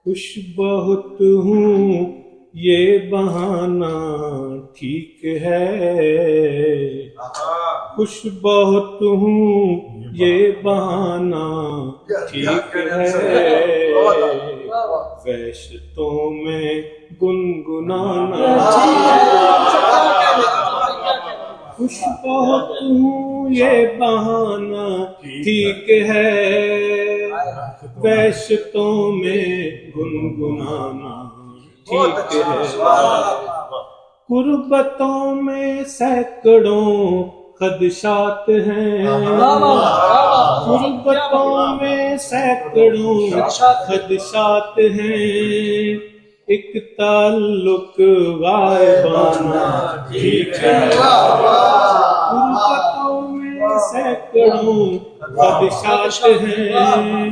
خوش بہت ہوں یہ بہانہ ٹھیک ہے، خوش بہت ہوں یہ بہانہ ٹھیک ہے، وحشتوں میں گنگنانا خوش بہت ہوں یہ بہانہ ٹھیک ہے، وحشتوں میں گنگنانا ٹھیک ہے، قربتوں میں سینکڑوں خدشات ہیں، قربتوں میں سینکڑوں خدشات ہیں، ایک تعلق غائبانہ ٹھیک ہے، قربتوں میں سینکڑوں خدشات ہیں،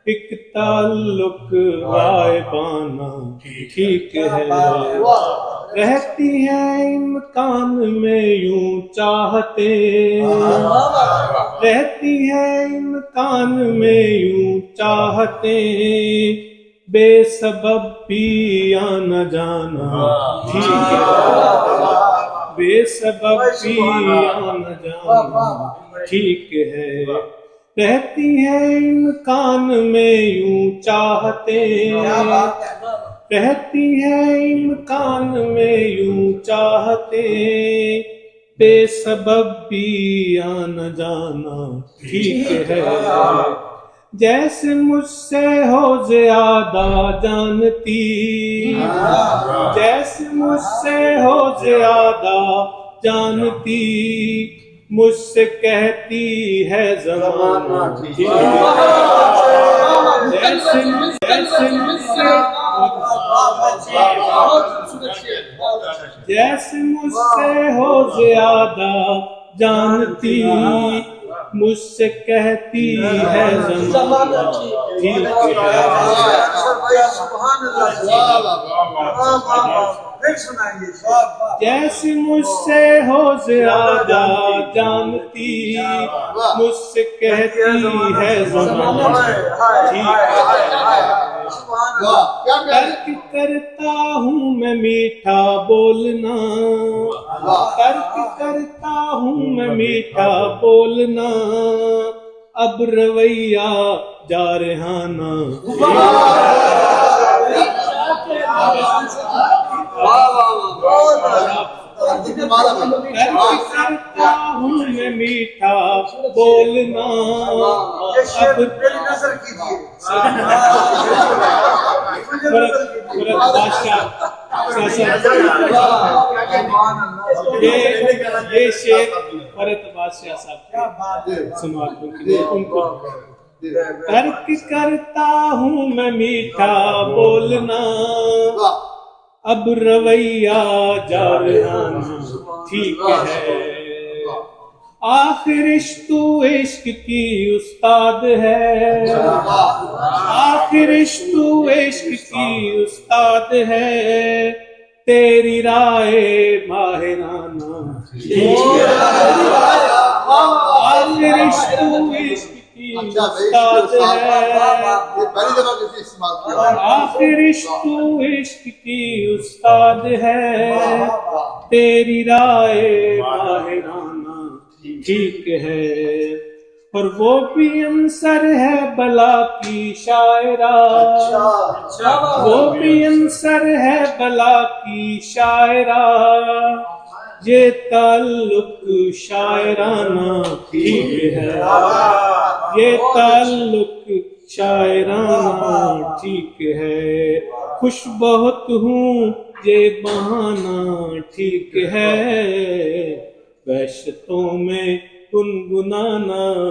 ایک تعلق غائبانہ ٹھیک ہے، رہتی ہے امکان میں یوں چاہتے، رہتی ہے امکان میں یوں چاہتے، بے سبب بھی آنا جانا ٹھیک ہے، بے سبب بھی آنا جانا ٹھیک ہے، رہتی ہے امکان میں یوں چاہتے، رہتی ہے امکان میں یوں چاہتے، بے سبب بھی آنا جانا ٹھیک ہے، جیسے مجھ سے ہو زیادہ جانتی، جیسے مجھ سے ہو زیادہ جانتی، مجھ سے کہتی ہے زمانہ ٹھیک ہے، جیسے مجھ سے ہو زیادہ جانتی، مجھ سے کہتی ہے زمانہ ٹھیک ہے، جیسے مجھ سے ہو زیادہ جانتی، مجھ سے کہتی ہے زمانہ ٹھیک ہے، ترک کرتا ہوں میں میٹھا بولنا، ترک کرتا ہوں میں میٹھا بولنا، اب رویہ جارحانہ کرتا ہوں میں میٹھا بولنا، اب یہ شیخ فرت بادشاہ صاحب سماعتوں کے لیے ان کو ترک کرتا ہوں میں میٹھا بولنا، اب رویہ جارحانہ ٹھیک ہے، آخر عشق تو عشق کی استاد ہے، آخر عشق تو عشق کی استاد ہے، تیری رائے ماہرانہ ٹھیک ہے، آخر عشق تو عشق کی استاد ہے، آخر عشق تو عشق کی استاد ہے، تیری رائے ماہرانہ ٹھیک ہے، اور وہ بھی عنصر ہے بلا کی شاعرہ، وہ بھی عنصر ہے بلا کی شاعرہ، یہ تعلق شاعرانہ ٹھیک ہے، یہ تعلق شاعرانہ ٹھیک ہے، خوش بہت ہوں یہ بہانہ ٹھیک ہے، وحشتوں میں گنگنانا